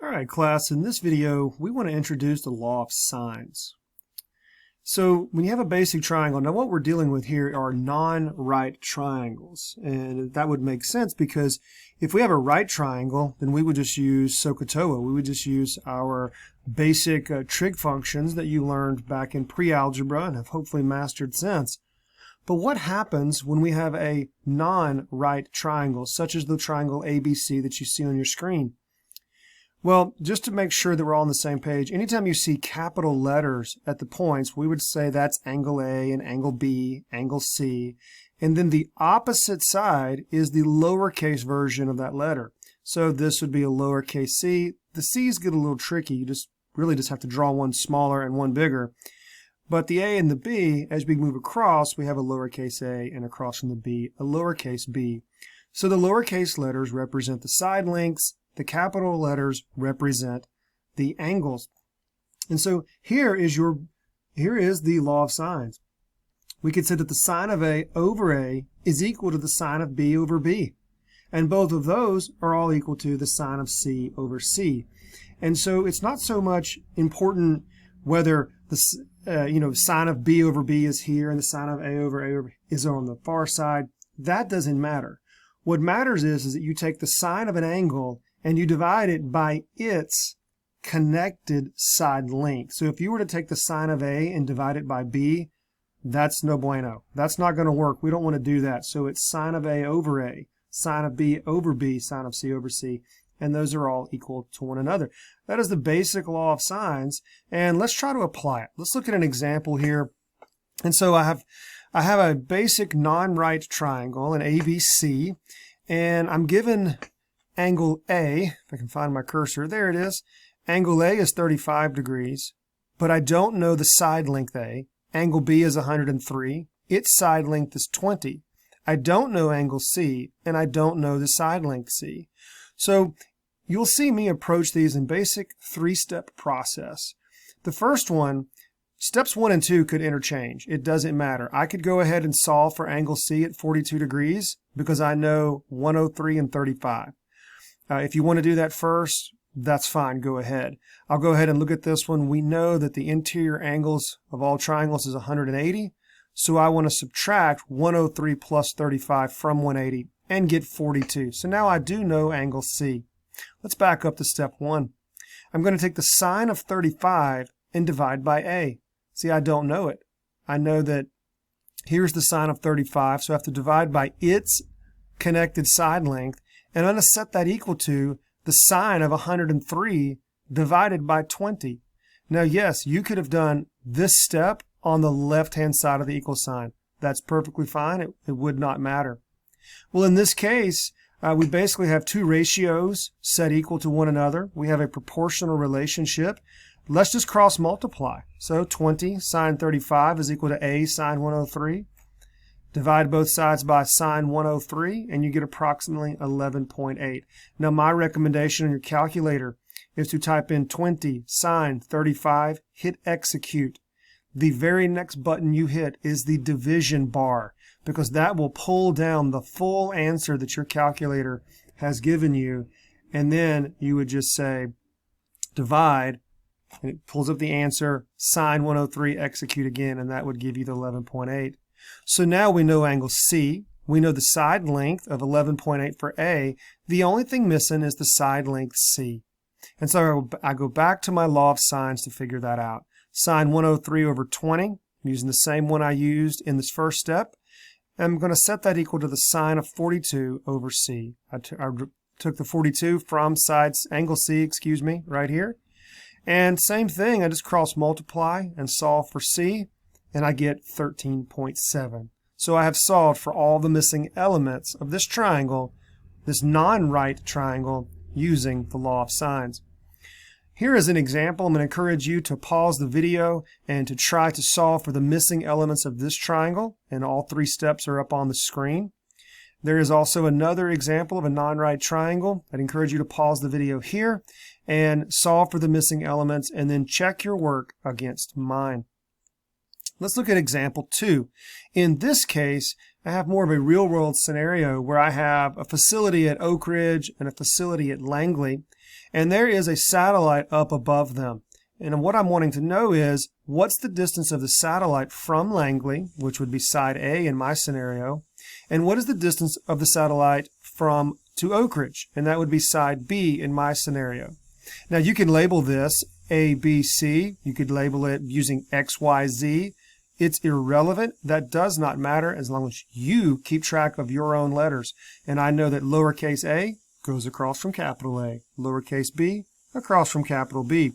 Alright class, in this video we want to introduce the law of sines. So when you have a basic triangle, now what we're dealing with here are non-right triangles, and that would make sense because if we have a right triangle then we would just use SOHCAHTOA. We would just use our basic trig functions that you learned back in pre-algebra and have hopefully mastered since. But what happens when we have a non-right triangle, such as the triangle ABC that you see on your screen? Well, just to make sure that we're all on the same page, anytime you see capital letters at the points, we would say that's angle A and angle B, angle C, and then the opposite side is the lowercase version of that letter. So this would be a lowercase c. The C's get a little tricky. You really just have to draw one smaller and one bigger. But the A and the B, as we move across, we have a lowercase a, and across from the B, a lowercase b. So the lowercase letters represent the side lengths. The capital letters represent the angles. And so here is the law of sines. We could say that the sine of A over A is equal to the sine of B over B. And both of those are all equal to the sine of C over C. And so it's not so much important whether the sine of B over B is here and the sine of A over is on the far side. That doesn't matter. What matters is that you take the sine of an angle and you divide it by its connected side length. So if you were to take the sine of A and divide it by B, that's no bueno. That's not going to work. We don't want to do that. So it's sine of A over A, sine of B over B, sine of C over C, and those are all equal to one another. That is the basic law of sines, and let's try to apply it. Let's look at an example here. And so I have a basic non-right triangle, an ABC, and I'm given angle A, if I can find my cursor, there it is. Angle A is 35 degrees, but I don't know the side length A. Angle B is 103. Its side length is 20. I don't know angle C, and I don't know the side length C. So you'll see me approach these in basic three-step process. The first one, steps 1 and 2 could interchange. It doesn't matter. I could go ahead and solve for angle C at 42 degrees because I know 103 and 35. If you want to do that first, that's fine. Go ahead. I'll go ahead and look at this one. We know that the interior angles of all triangles is 180. So I want to subtract 103 plus 35 from 180 and get 42. So now I do know angle C. Let's back up to step 1. I'm going to take the sine of 35 and divide by A. See, I don't know it. I know that here's the sine of 35, so I have to divide by its connected side length. And I'm going to set that equal to the sine of 103 divided by 20. Now, yes, you could have done this step on the left-hand side of the equal sign. That's perfectly fine. It would not matter. Well, in this case, we basically have two ratios set equal to one another. We have a proportional relationship. Let's just cross multiply. So 20 sine 35 is equal to A sine 103. Divide both sides by sine 103, and you get approximately 11.8. Now, my recommendation on your calculator is to type in 20 sine 35, hit execute. The very next button you hit is the division bar, because that will pull down the full answer that your calculator has given you, and then you would just say divide, and it pulls up the answer, sine 103, execute again, and that would give you the 11.8. So now we know angle C. We know the side length of 11.8 for A. The only thing missing is the side length C. And so I go back to my law of sines to figure that out. Sine 103 over 20, using the same one I used in this first step. I'm going to set that equal to the sine of 42 over C. I took the 42 from angle C, right here. And same thing, I just cross multiply and solve for C. And I get 13.7. So I have solved for all the missing elements of this triangle, this non-right triangle, using the law of sines. Here is an example. I'm going to encourage you to pause the video and to try to solve for the missing elements of this triangle, and all three steps are up on the screen. There is also another example of a non-right triangle. I'd encourage you to pause the video here and solve for the missing elements, and then check your work against mine. Let's look at example 2. In this case, I have more of a real-world scenario where I have a facility at Oak Ridge and a facility at Langley. And there is a satellite up above them. And what I'm wanting to know is, what's the distance of the satellite from Langley, which would be side A in my scenario, and what is the distance of the satellite to Oak Ridge, and that would be side B in my scenario. Now you can label this A, B, C. You could label it using X, Y, Z. It's irrelevant. That does not matter as long as you keep track of your own letters. And I know that lowercase a goes across from capital A, lowercase b across from capital B.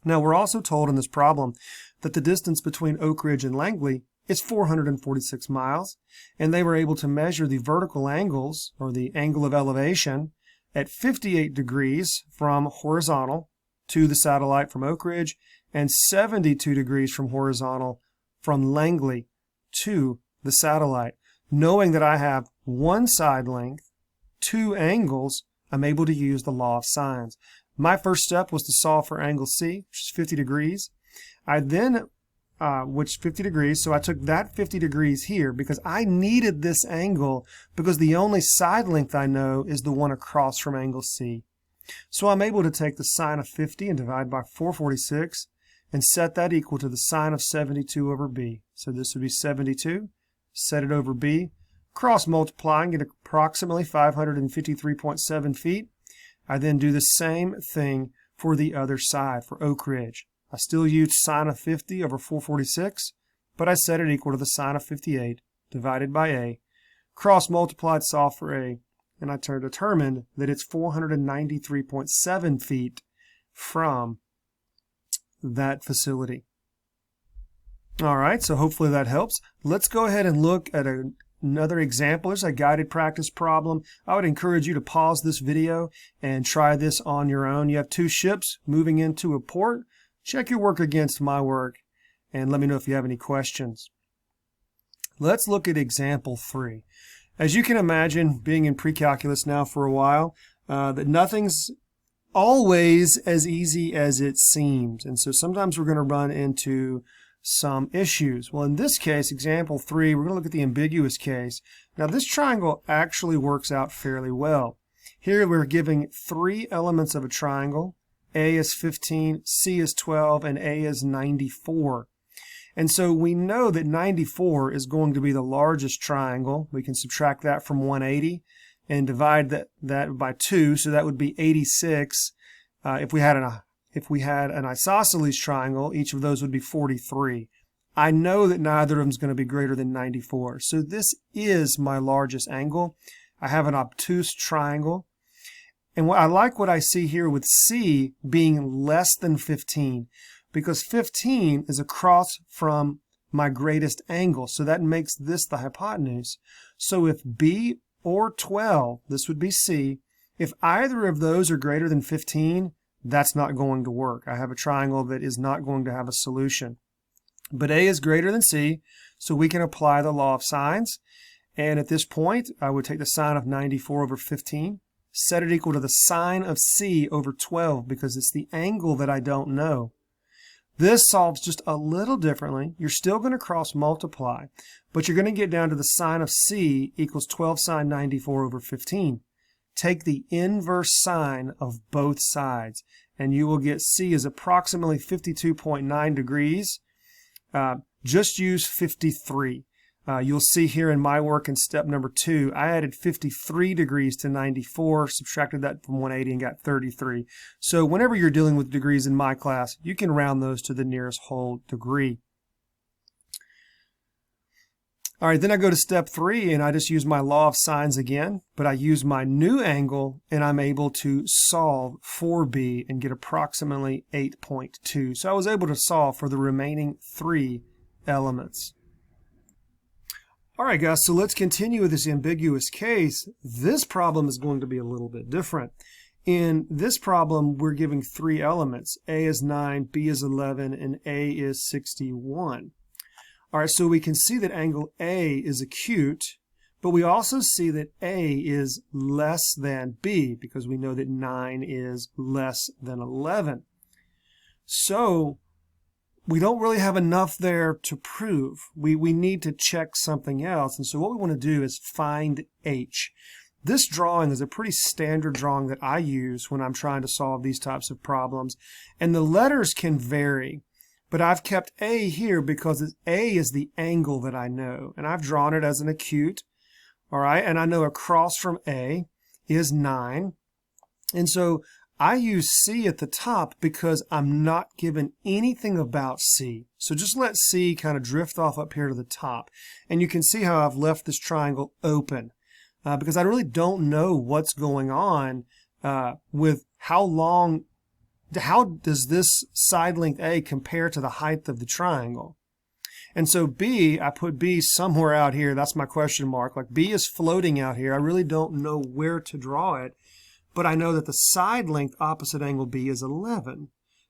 Now we're also told in this problem that the distance between Oak Ridge and Langley is 446 miles, and they were able to measure the vertical angles, or the angle of elevation, at 58 degrees from horizontal to the satellite from Oak Ridge, and 72 degrees from horizontal from Langley to the satellite. Knowing that I have one side length, two angles, I'm able to use the law of sines. My first step was to solve for angle C, which is 50 degrees. I then, which 50 degrees, so I took that 50 degrees here because I needed this angle because the only side length I know is the one across from angle C. So I'm able to take the sine of 50 and divide by 446 and set that equal to the sine of 72 over B. So this would be 72, set it over B, cross multiply and get approximately 553.7 feet. I then do the same thing for the other side, for Oak Ridge. I still use sine of 50 over 446, but I set it equal to the sine of 58 divided by A. Cross multiplied, solve for A, and I determined that it's 493.7 feet from that facility. All right, so hopefully that helps. Let's go ahead and look at another example. There's a guided practice problem. I would encourage you to pause this video and try this on your own. You have two ships moving into a port. Check your work against my work and let me know if you have any questions. Let's look at example 3. As you can imagine, being in pre-calculus now for a while, that nothing's always as easy as it seems. And so sometimes we're going to run into some issues. Well, in this case, example 3, we're going to look at the ambiguous case. Now, this triangle actually works out fairly well. Here we're giving 3 elements of a triangle. A is 15, C is 12, and A is 94. And so we know that 94 is going to be the largest triangle. We can subtract that from 180 and divide that by 2, so that would be 86. If we had an isosceles triangle, each of those would be 43. I know that neither of them is going to be greater than 94. So this is my largest angle. I have an obtuse triangle. And I like what I see here with C being less than 15, because 15 is across from my greatest angle. So that makes this the hypotenuse. So if B or 12, this would be C, if either of those are greater than 15, that's not going to work. I have a triangle that is not going to have a solution. But A is greater than C, so we can apply the law of sines. And at this point, I would take the sine of 94 over 15, set it equal to the sine of C over 12, because it's the angle that I don't know. This solves just a little differently. You're still going to cross multiply, but you're going to get down to the sine of C equals 12 sine 94 over 15. Take the inverse sine of both sides, and you will get C is approximately 52.9 degrees. Just use 53. You'll see here in my work in step number 2, I added 53 degrees to 94, subtracted that from 180 and got 33. So whenever you're dealing with degrees in my class, you can round those to the nearest whole degree. All right, then I go to step 3 and I just use my law of sines again, but I use my new angle and I'm able to solve for B and get approximately 8.2. So I was able to solve for the remaining 3 elements. All right, guys, so let's continue with this ambiguous case. This problem is going to be a little bit different. In this problem, we're giving 3 elements. A is 9, B is 11, and A is 61. All right, so we can see that angle A is acute, but we also see that A is less than B because we know that 9 is less than 11. So we don't really have enough there to prove. We need to check something else. And so what we want to do is find H. This drawing is a pretty standard drawing that I use when I'm trying to solve these types of problems. And the letters can vary, but I've kept A here because A is the angle that I know. And I've drawn it as an acute, all right? And I know across from A is 9. And so I use C at the top because I'm not given anything about C. So just let C kind of drift off up here to the top. And you can see how I've left this triangle open because I really don't know what's going on with how does this side length A compare to the height of the triangle. And so B, I put B somewhere out here. That's my question mark. Like B is floating out here. I really don't know where to draw it. But I know that the side length opposite angle B is 11.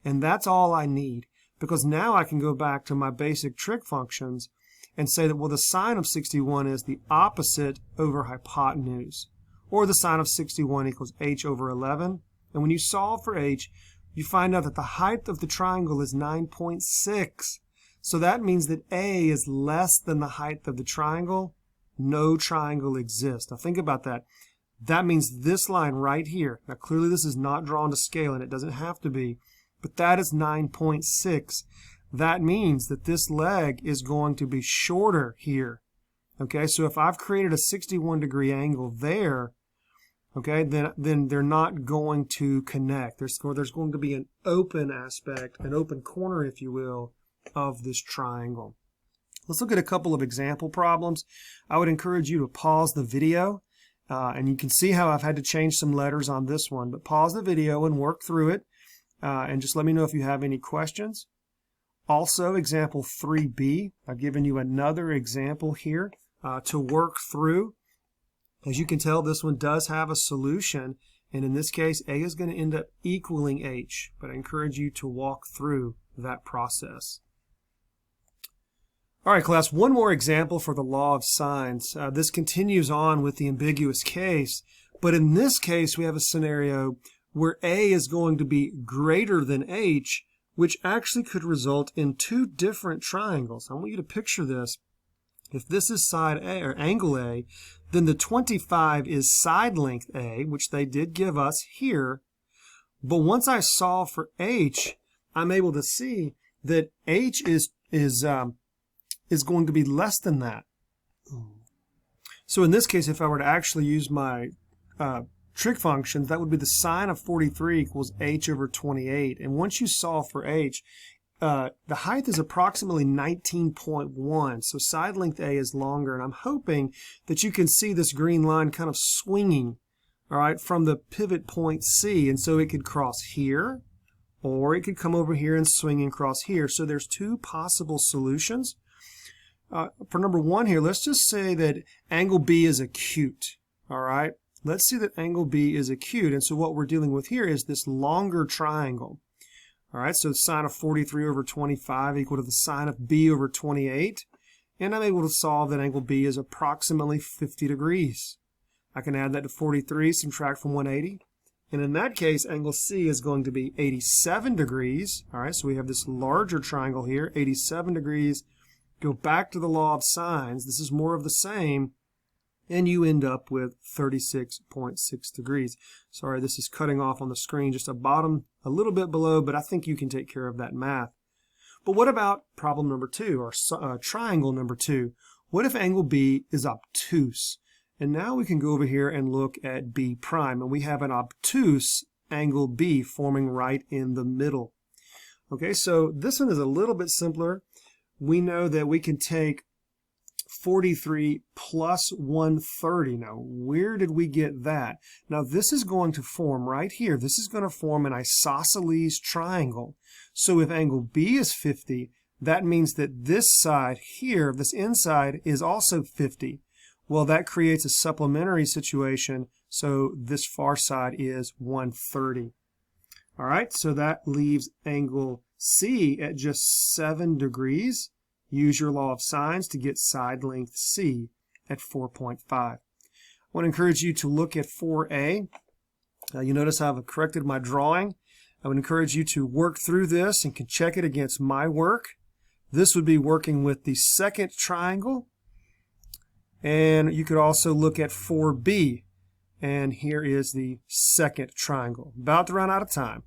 And that's all I need, because now I can go back to my basic trig functions and say that, well, the sine of 61 is the opposite over hypotenuse, or the sine of 61 equals h over 11. And when you solve for h, you find out that the height of the triangle is 9.6. So that means that A is less than the height of the triangle. No triangle exists. Now think about that. That means this line right here, now clearly this is not drawn to scale and it doesn't have to be, but that is 9.6. That means that this leg is going to be shorter here. Okay, so if I've created a 61-degree angle there, okay, then they're not going to connect. There's going to be an open aspect, an open corner, if you will, of this triangle. Let's look at a couple of example problems. I would encourage you to pause the video. And you can see how I've had to change some letters on this one, but pause the video and work through it, and just let me know if you have any questions. Also, example 3b, I've given you another example here to work through. As you can tell, this one does have a solution, and in this case, A is going to end up equaling H, but I encourage you to walk through that process. All right, class, one more example for the law of sines. This continues on with the ambiguous case, but in this case, we have a scenario where A is going to be greater than H, which actually could result in two different triangles. I want you to picture this. If this is side A, or angle A, then the 25 is side length A, which they did give us here. But once I solve for H, I'm able to see that H is going to be less than that. So in this case, if I were to actually use my trig functions, that would be the sine of 43 equals h over 28. And once you solve for h, the height is approximately 19.1. So side length A is longer. And I'm hoping that you can see this green line kind of swinging, all right, from the pivot point C. And so it could cross here, or it could come over here and swing and cross here. So there's two possible solutions. For number one here, let's just say that angle B is acute, all right? Let's see that angle B is acute, and so what we're dealing with here is this longer triangle, all right? So sine of 43 over 25 equal to the sine of B over 28, and I'm able to solve that angle B is approximately 50 degrees. I can add that to 43, subtract from 180, and in that case, angle C is going to be 87 degrees, all right? So we have this larger triangle here, 87 degrees. Go back to the law of sines. This is more of the same, and you end up with 36.6 degrees. Sorry, this is cutting off on the screen just a little bit below, but I think you can take care of that math. But what about problem number 2, or triangle number 2? What if angle B is obtuse? And now we can go over here and look at B prime, and we have an obtuse angle B forming right in the middle. Okay, so this one is a little bit simpler. We know that we can take 43 plus 130. Now, where did we get that? Now, this is going to form right here. This is going to form an isosceles triangle. So if angle B is 50, that means that this side here, this inside, is also 50. Well, that creates a supplementary situation, so this far side is 130. All right, so that leaves angle C at just 7 degrees. Use your law of sines to get side length C at 4.5. I want to encourage you to look at 4A. You notice I've corrected my drawing. I would encourage you to work through this and can check it against my work. This would be working with the second triangle. And you could also look at 4B. And here is the second triangle. About to run out of time.